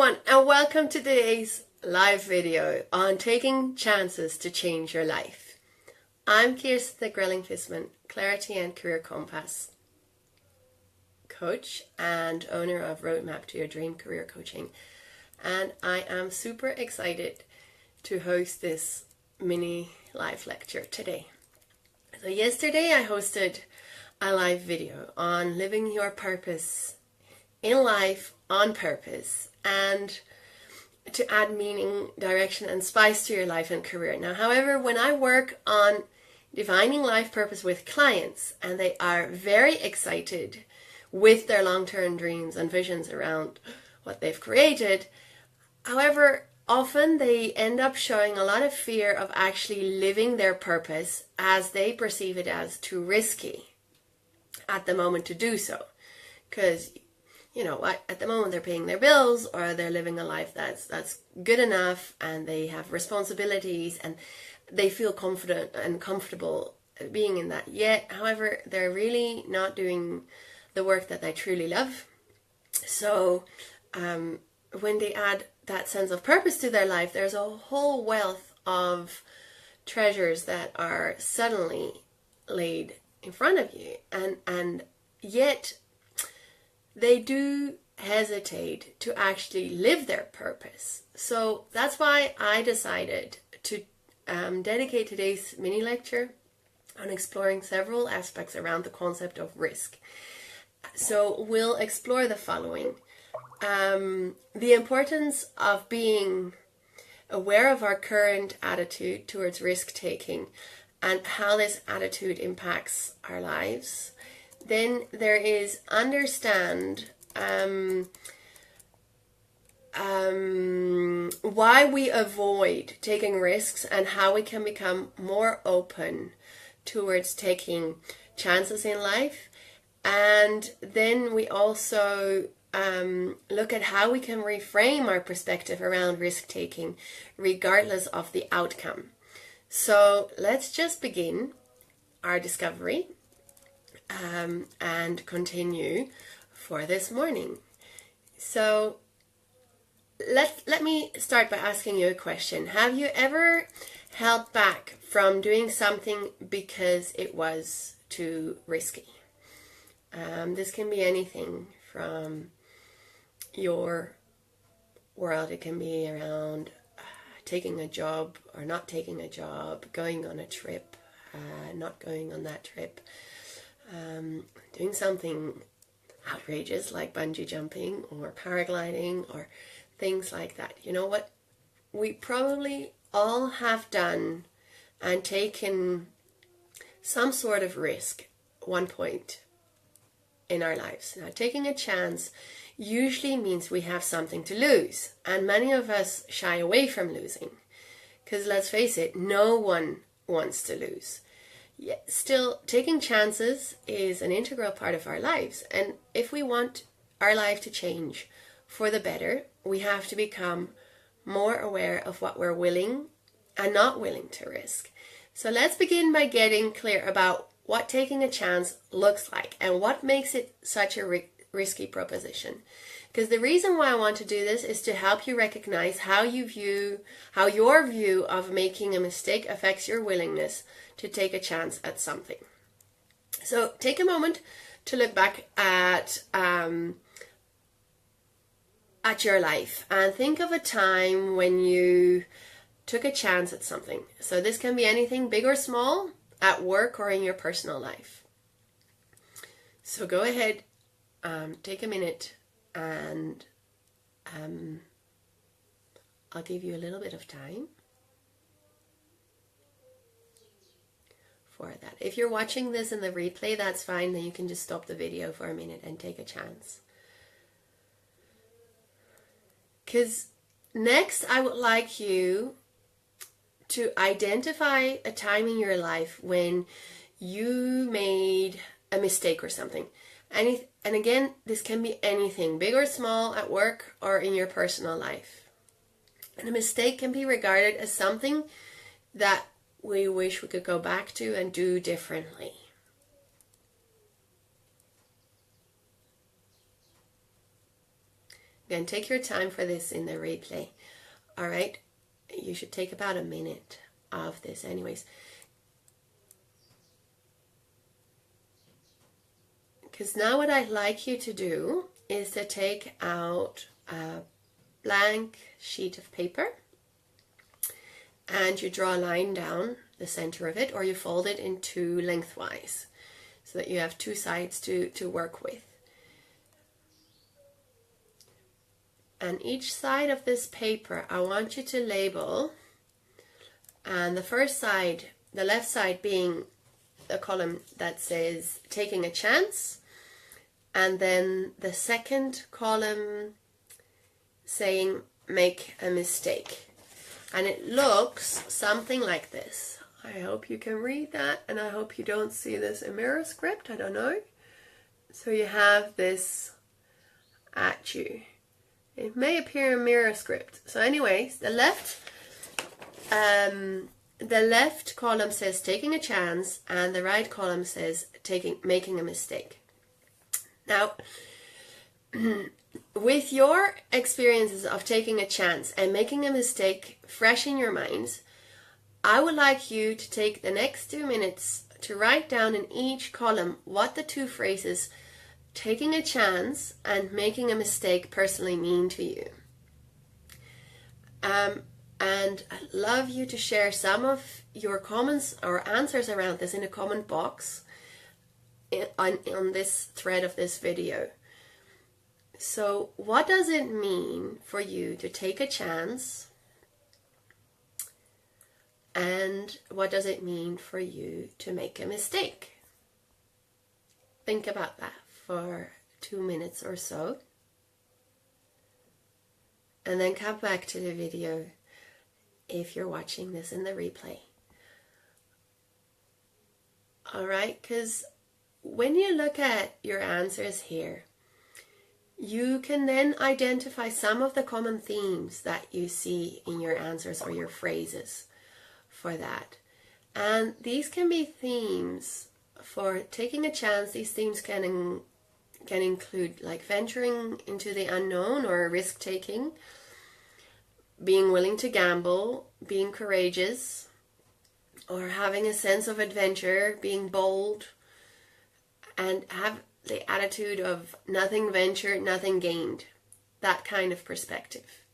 everyone, and welcome to today's live video on taking chances to change your life. I'm Kirsten the Grilling Fistman, Clarity and Career Compass coach and owner of Roadmap to Your Dream Career Coaching, and I am super excited to host this mini live lecture today. So yesterday I hosted a live video on living your purpose in life on purpose and to add meaning, direction and spice to your life and career. Now, however, when I work on defining life purpose with clients and they are very excited with their long-term dreams and visions around what they've created, however, often they end up showing a lot of fear of actually living their purpose as they perceive it as too risky at the moment to do so. Because you know what, at the moment they're paying their bills or they're living a life that's good enough and they have responsibilities and they feel confident and comfortable being in that. Yet, however, they're really not doing the work that they truly love. So when they add that sense of purpose to their life, there's a whole wealth of treasures that are suddenly laid in front of you, and yet they do hesitate to actually live their purpose. So that's why I decided to dedicate today's mini lecture on exploring several aspects around the concept of risk. So we'll explore the following. The importance of being aware of our current attitude towards risk-taking and how this attitude impacts our lives. Then there is understand why we avoid taking risks and how we can become more open towards taking chances in life. And then we also look at how we can reframe our perspective around risk-taking regardless of the outcome. So let's just begin our discovery and continue for this morning. So let me start by asking you a question. Have you ever held back from doing something because it was too risky? This can be anything from your world. It can be around taking a job or not taking a job, going on a trip, not going on that trip, doing something outrageous like bungee jumping or paragliding or things like that. You know what? We probably all have done and taken some sort of risk at one point in our lives. Now, taking a chance usually means we have something to lose, and many of us shy away from losing because, let's face it, no one wants to lose. Yet, still, taking chances is an integral part of our lives, and if we want our life to change for the better, we have to become more aware of what we're willing and not willing to risk. So let's begin by getting clear about what taking a chance looks like and what makes it such a risky proposition. Because the reason why I want to do this is to help you recognize how your view of making a mistake affects your willingness to take a chance at something. So take a moment to look back at your life and think of a time when you took a chance at something. So this can be anything big or small, at work or in your personal life. So go ahead, take a minute, and I'll give you a little bit of time for that. If you're watching this in the replay, that's fine. Then you can just stop the video for a minute and take a chance. Because next I would like you to identify a time in your life when you made a mistake or something. And again, this can be anything, big or small, at work or in your personal life. And a mistake can be regarded as something that we wish we could go back to and do differently. Again, take your time for this in the replay. All right? You should take about a minute of this anyways. Because now what I'd like you to do is to take out a blank sheet of paper and you draw a line down the center of it, or you fold it in two lengthwise so that you have two sides to work with. And each side of this paper I want you to label, and the first side, the left side, being the column that says taking a chance, and then the second column saying make a mistake. And it looks something like this. I hope you can read that, and I hope you don't see this in mirror script, I don't know. So you have this at you. It may appear in mirror script. So anyways, the left column says taking a chance, and the right column says making a mistake. Now, with your experiences of taking a chance and making a mistake fresh in your minds, I would like you to take the next 2 minutes to write down in each column what the two phrases taking a chance and making a mistake personally mean to you. And I'd love you to share some of your comments or answers around this in a comment box on this thread of this video. So what does it mean for you to take a chance? And what does it mean for you to make a mistake? Think about that for 2 minutes or so. And then come back to the video if you're watching this in the replay. Alright, because when you look at your answers here, you can then identify some of the common themes that you see in your answers or your phrases for that. And these can be themes for taking a chance. These themes can include like venturing into the unknown or risk-taking, being willing to gamble, being courageous, or having a sense of adventure, being bold, and have the attitude of nothing ventured, nothing gained, that kind of perspective.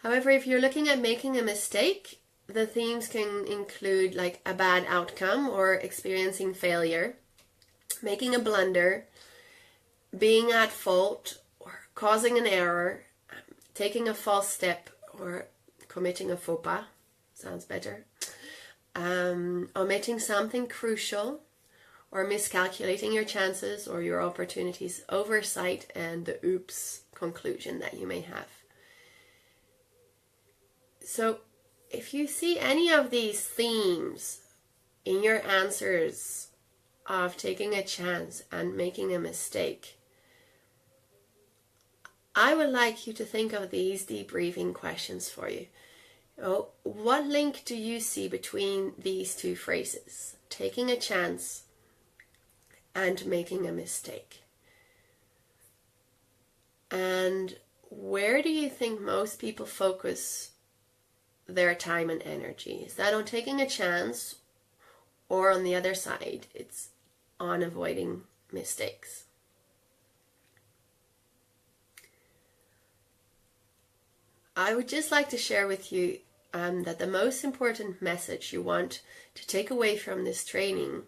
However, if you're looking at making a mistake, the themes can include like a bad outcome or experiencing failure, making a blunder, being at fault or causing an error, taking a false step or committing a faux pas, sounds better, omitting something crucial, or miscalculating your chances or your opportunities, oversight, and the oops conclusion that you may have. So if you see any of these themes in your answers of taking a chance and making a mistake, I would like you to think of these debriefing questions for you. Oh, what link do you see between these two phrases, taking a chance and making a mistake? And where do you think most people focus their time and energy? Is that on taking a chance, or on the other side, it's on avoiding mistakes? I would just like to share with you that the most important message you want to take away from this training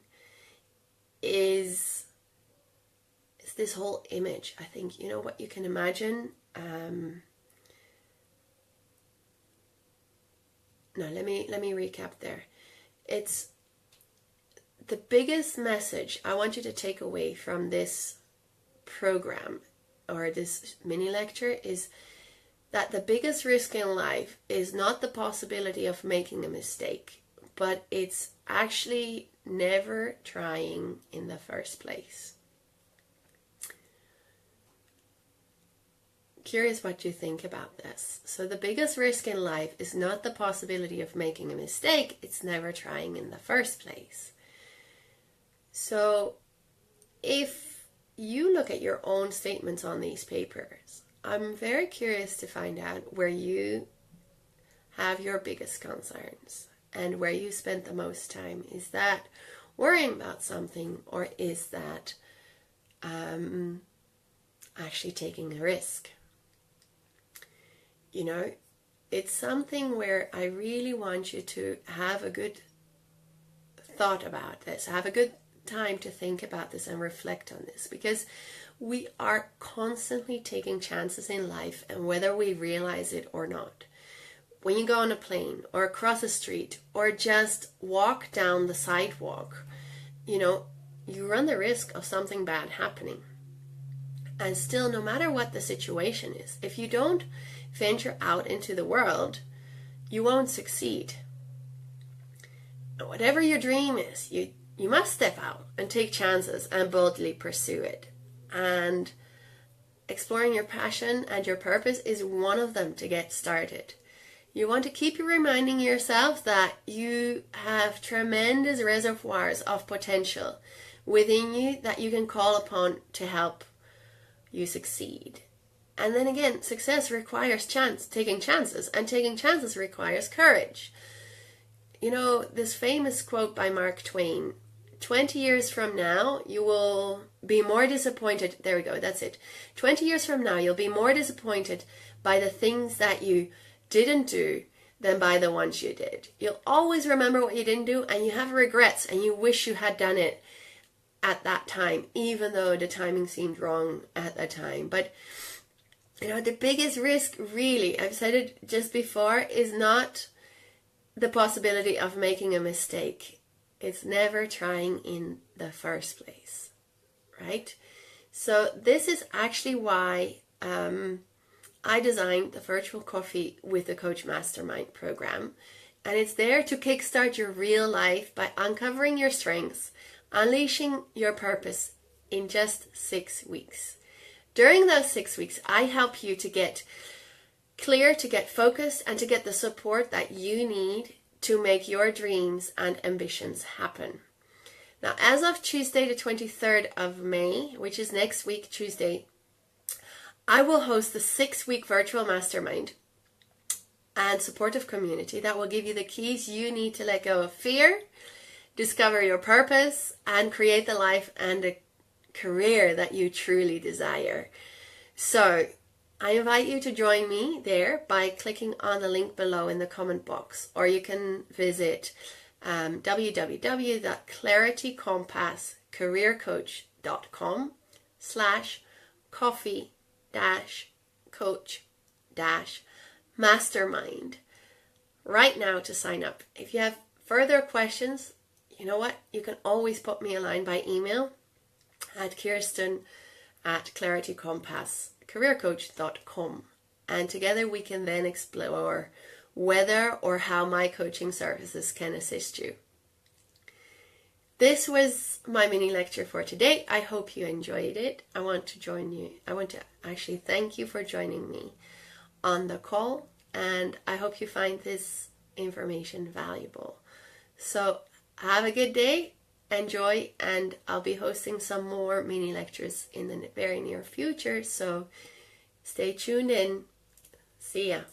is this whole image. I think, you know what you can imagine. No, let me recap there. It's the biggest message I want you to take away from this program or this mini lecture is that the biggest risk in life is not the possibility of making a mistake, but it's actually never trying in the first place. Curious what you think about this. So the biggest risk in life is not the possibility of making a mistake, it's never trying in the first place. So if you look at your own statements on these papers, I'm very curious to find out where you have your biggest concerns and where you spend the most time. Is that worrying about something, or is that actually taking a risk? You know, it's something where I really want you to have a good thought about this, have a good time to think about this and reflect on this, because we are constantly taking chances in life, and whether we realize it or not. When you go on a plane or across a street or just walk down the sidewalk, you know, you run the risk of something bad happening. And still, no matter what the situation is, if you don't venture out into the world, you won't succeed. Whatever your dream is, you must step out and take chances and boldly pursue it. And exploring your passion and your purpose is one of them to get started. You want to keep reminding yourself that you have tremendous reservoirs of potential within you that you can call upon to help you succeed. And then again, success requires taking chances, and taking chances requires courage. You know, this famous quote by Mark Twain, 20 years from now, you will be more disappointed. There we go, that's it. 20 years from now, you'll be more disappointed by the things that you didn't do than by the ones you did. You'll always remember what you didn't do, and you have regrets, and you wish you had done it at that time, even though the timing seemed wrong at the time. But, you know, the biggest risk, really, I've said it just before, is not the possibility of making a mistake. It's never trying in the first place, right? So this is actually why I designed the Virtual Coffee with the Coach Mastermind program. And it's there to kickstart your real life by uncovering your strengths, unleashing your purpose in just 6 weeks. During those 6 weeks, I help you to get clear, to get focused, and to get the support that you need to make your dreams and ambitions happen. Now, as of Tuesday, the 23rd of May, which is next week, Tuesday, I will host the 6-week virtual mastermind and supportive community that will give you the keys you need to let go of fear, discover your purpose, and create the life and the career that you truly desire. So I invite you to join me there by clicking on the link below in the comment box, or you can visit www.claritycompass.com/coffee-coach-mastermind right now to sign up. If you have further questions, you know what? You can always put me a line by email at kirsten@claritycompasscareercoach.com, and together we can then explore whether or how my coaching services can assist you. This was my mini lecture for today. I hope you enjoyed it. I want to actually thank you for joining me on the call, and I hope you find this information valuable. So have a good day, enjoy, and I'll be hosting some more mini lectures in the very near future, so stay tuned in. See ya.